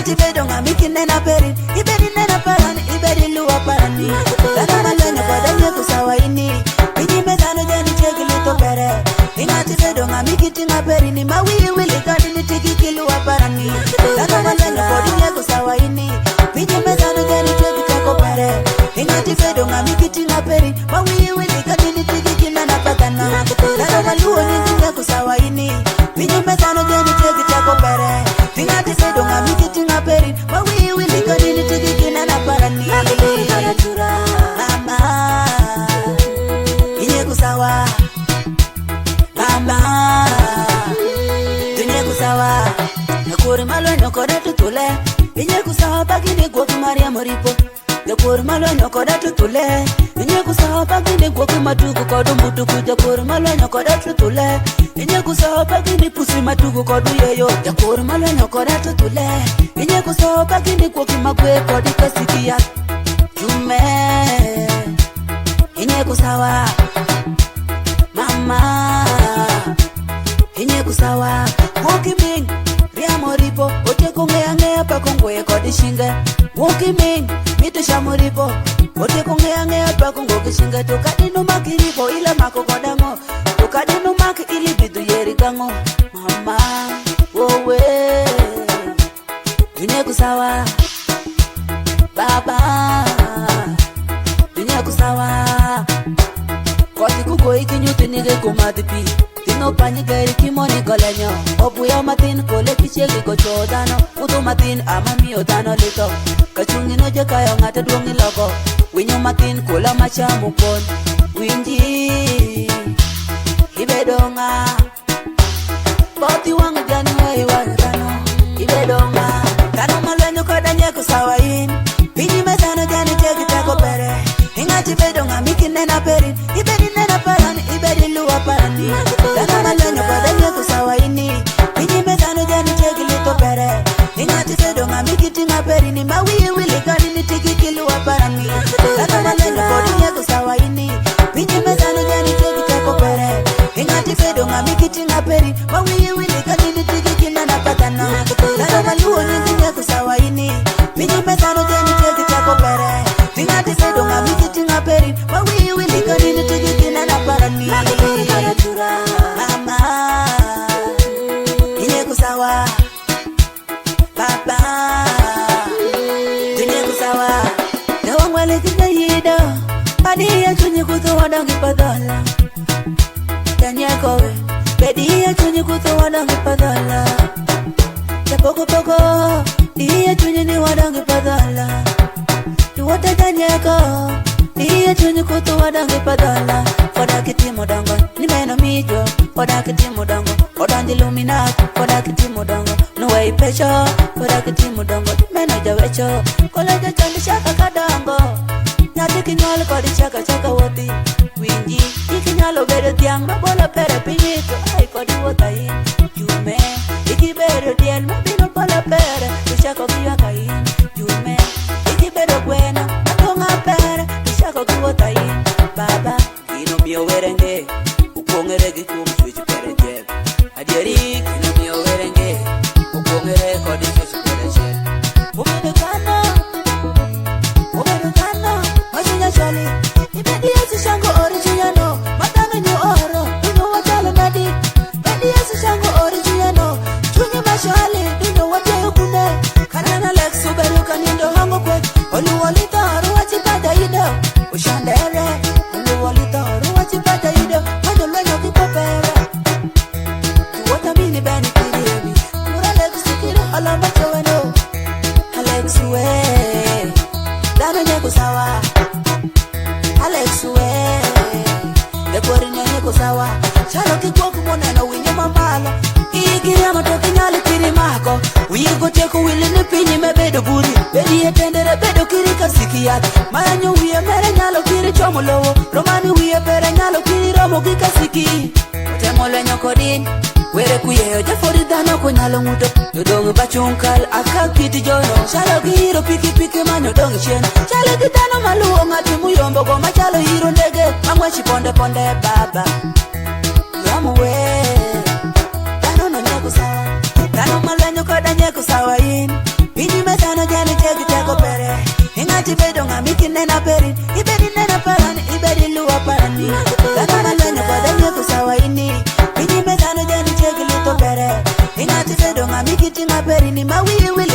ingati bedo ngamiki nena peri ibedi nena parani ibedi luwa parani dano malenyo kodanye kusawa ini pinyi mesano jeni chekilito pere ingati bedo ngamiki tinga peri ni mawi wili kadi ni tiki kiluwa parani dano malenyo kodanye kusawa ini pinyi mesano jeni chekiteko pere ingati bedo ngamiki tinga peri mawi wili kadi ni tiki kinana patana dano maluo ni kusawa ini pinyi mesano jeni chekiteko pere ingati bedo ngamiki tinga peri mawi wili kadi ni tiki kinana parani mama inye kusawa mama inye kusawa nakuri malo nyokoda tutule inye kusawa bagini gwoki maria moripo nakuri malo nyokoda tutule inye kusawa bagini gwoki matuku kodu mbutuku nakuri malo nyokoda tutule inye kusawa bagini pusi matuku kodu yeyo nakuri malo nyokoda tutule inye kusawa bagini gwoki magwe kodu kasikia Jume inye kusawa mama inye kusawa Wokiming ria moripo oteko ngea pa kongwe kodi shinga Wokiming mito shamoripo oteko ngea pa kongwe shinga to kadino makiripo ila mako kodango to kadino mak ili bidu yeri gango mama wowe inye kusawa baba dunia kusawa koti kuko ikinyuti nige kumadipi tino panyi gari kimoni kolenyo obuya matin kole kichegi ko chodano udo matin amami odano lito kachungi no je kayo ngata duongi logo winyo matin kola machamu pon winji ibedonga boti wang jani wai wangano ibedonga kano malenyo kodanye kusawa in pinyi mesano jani cheki teko pere ingati bedo ngamiki nena peri ibedi nena parani ibedi luwa parani dano malenyo kodanye kusawa ini pinyi mesano jani cheki lito pere ingati bedo ngamiki tinga peri ni mawi wili kadi ni tiki kiluwa parani dano malenyo kodanye kusawa ini pinyi mesano jani cheki teko pere ingati bedo ngamiki tinga peri mawi wili kadi ni tiki kinana patana dano maluo ni kusawa ini pinyi mesano jani cheki teko pere ingati bedo ngamiki tinga peri mawi wili kadi ni tiki kinana parani mama inye kusawa papa inye kusawa na wangwale kinga yido adi ya chunyi kuto wadangi padala tanyakowe bedi ya chunyi kuto wadangi padala poko poko iya chunyi ni wadangi padala duwata tanyako iya chunyi kuto wadangi padala foda kitimo dango ni meno mijo foda kitimo dango foda ndiluminako foda kitimo dango nuwe pecho foda kitimo dango ni meno jawecho koleja chandi shaka kadango nyati kinyolo kodi chaka chaka woti winji ikinyalo bere tiang mabola pere pinyito ay kodi wota in jume ikibere diel mabino bola pere tushako kiwaka in jume ikibere gwena matonga pere tushako kiwota in baba ino miyo werenge ukongere gikum switch pere jeb adieri ino miyo werenge ukongere kodi switch pere jeb umedukana majinya chali ibedi yesu shango original matano nyo oro ino watalo nadi ibedi yesu shango original chunyi mashali ino wate ukune kanana lex uberu kanindo hango kwe oluwalita ruwachi pada ido ushandere oluwalita ruwachi pada ido mado lenyo kipopere tuwata mini bani kiribi kura lex sikiro alama choweno Alex we dano nye kusawa Alex we dekori nye kusawa chalo kikwoku moneno winyo mamala igiri amatoki nyali kiri mako wigo teko wili ni pinyi mebedo buri bedi etendere bedo kiri kasikiyat mayanyo wiye mere nyalo kiri chomo lowo romani wiye pere nyalo kiri romo kikasiki otemo lenyo kodin were kuyeyo jafori dano kunyalo nguto yodong bachunkal akakiti jono chalo giro piki piki manyo dong chen chalo gitano maluo ngati muyombo go machalo hiro ndege mangwachi ponde ponde baba ramuwe dano no nyeko sawa dano malenyo koda nyeko sawa in pinyi ingati bedo ngamiki nena perin ibedi nena parani ibedi luwa parani kana malenyo kwa denye kusawaini Kini mesano jeni cheki lito pere ingati bedo ngamiki tinga perin mawi wili